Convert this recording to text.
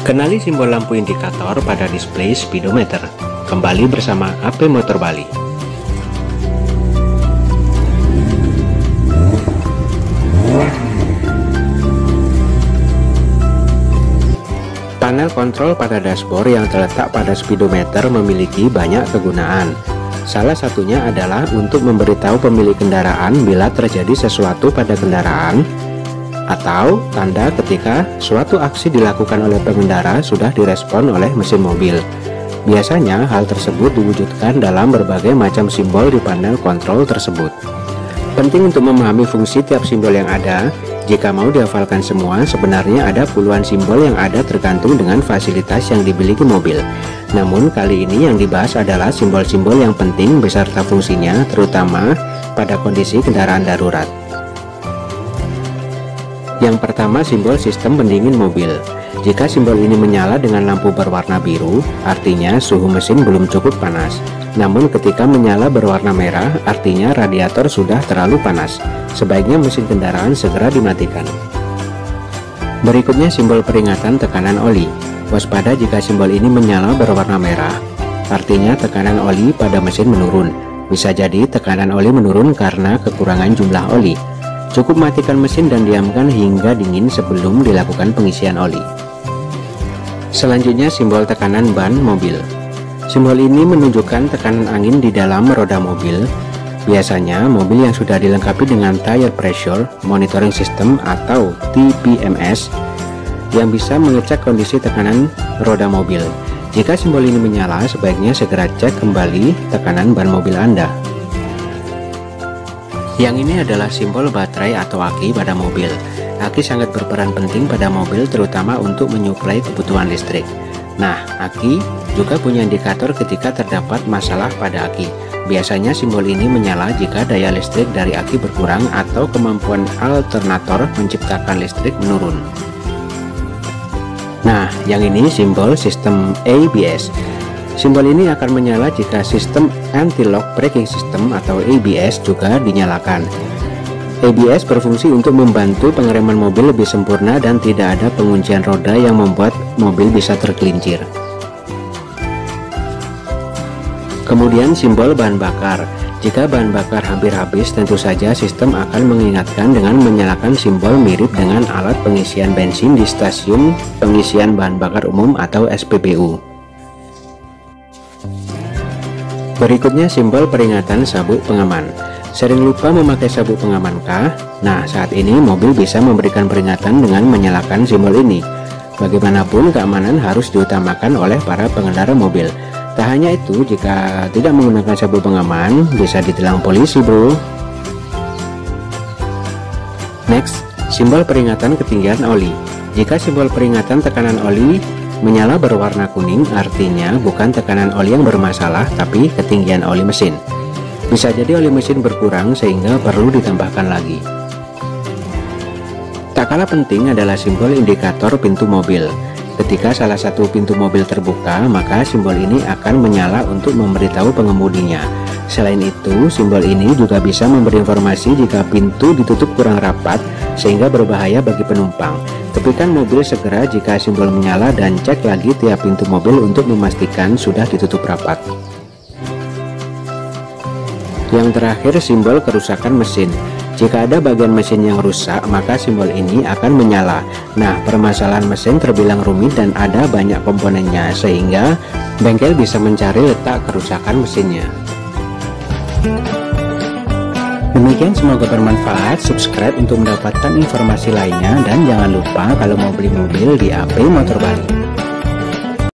Kenali simbol lampu indikator pada display speedometer. Kembali bersama AP Motor Bali. Panel kontrol pada dashboard yang terletak pada speedometer memiliki banyak kegunaan. Salah satunya adalah untuk memberitahu pemilik kendaraan bila terjadi sesuatu pada kendaraan, atau tanda ketika suatu aksi dilakukan oleh pengendara sudah direspon oleh mesin mobil. Biasanya hal tersebut diwujudkan dalam berbagai macam simbol di panel kontrol tersebut. Penting untuk memahami fungsi tiap simbol yang ada. Jika mau dihafalkan semua, sebenarnya ada puluhan simbol yang ada tergantung dengan fasilitas yang dimiliki mobil. Namun kali ini yang dibahas adalah simbol-simbol yang penting beserta fungsinya, terutama pada kondisi kendaraan darurat. Yang pertama, simbol sistem pendingin mobil. Jika simbol ini menyala dengan lampu berwarna biru, artinya suhu mesin belum cukup panas. Namun ketika menyala berwarna merah, artinya radiator sudah terlalu panas. Sebaiknya mesin kendaraan segera dimatikan. Berikutnya simbol peringatan tekanan oli. Waspada jika simbol ini menyala berwarna merah, artinya tekanan oli pada mesin menurun. Bisa jadi tekanan oli menurun karena kekurangan jumlah oli. Cukup matikan mesin dan diamkan hingga dingin sebelum dilakukan pengisian oli. Selanjutnya simbol tekanan ban mobil. Simbol ini menunjukkan tekanan angin di dalam roda mobil. Biasanya mobil yang sudah dilengkapi dengan tire pressure monitoring system atau TPMS yang bisa mengecek kondisi tekanan roda mobil. Jika simbol ini menyala, sebaiknya segera cek kembali tekanan ban mobil Anda. Yang ini adalah simbol baterai atau aki pada mobil. Aki sangat berperan penting pada mobil, terutama untuk menyuplai kebutuhan listrik. Nah, aki juga punya indikator ketika terdapat masalah pada aki. Biasanya simbol ini menyala jika daya listrik dari aki berkurang atau kemampuan alternator menciptakan listrik menurun. Nah, yang ini simbol sistem ABS. Simbol ini akan menyala jika sistem anti-lock braking system atau ABS juga dinyalakan. ABS berfungsi untuk membantu pengereman mobil lebih sempurna dan tidak ada penguncian roda yang membuat mobil bisa tergelincir. Kemudian simbol bahan bakar. Jika bahan bakar hampir habis, tentu saja sistem akan mengingatkan dengan menyalakan simbol mirip dengan alat pengisian bensin di stasiun pengisian bahan bakar umum atau SPBU. Berikutnya simbol peringatan sabuk pengaman. Sering lupa memakai sabuk pengaman kah? Nah, saat ini mobil bisa memberikan peringatan dengan menyalakan simbol ini. Bagaimanapun keamanan harus diutamakan oleh para pengendara mobil. Tak hanya itu, jika tidak menggunakan sabuk pengaman bisa ditilang polisi, bro. Next, simbol peringatan ketinggian oli. Jika simbol peringatan tekanan oli menyala berwarna kuning, artinya bukan tekanan oli yang bermasalah, tapi ketinggian oli mesin. Bisa jadi oli mesin berkurang sehingga perlu ditambahkan lagi. Tak kalah penting adalah simbol indikator pintu mobil. Ketika salah satu pintu mobil terbuka, maka simbol ini akan menyala untuk memberitahu pengemudinya. Selain itu, simbol ini juga bisa memberi informasi jika pintu ditutup kurang rapat sehingga berbahaya bagi penumpang. Tepikan mobil segera jika simbol menyala dan cek lagi tiap pintu mobil untuk memastikan sudah ditutup rapat. Yang terakhir, simbol kerusakan mesin. Jika ada bagian mesin yang rusak, maka simbol ini akan menyala. Nah, permasalahan mesin terbilang rumit dan ada banyak komponennya, sehingga bengkel bisa mencari letak kerusakan mesinnya. Demikian, semoga bermanfaat. Subscribe untuk mendapatkan informasi lainnya, dan jangan lupa kalau mau beli mobil di AP Motor Bali.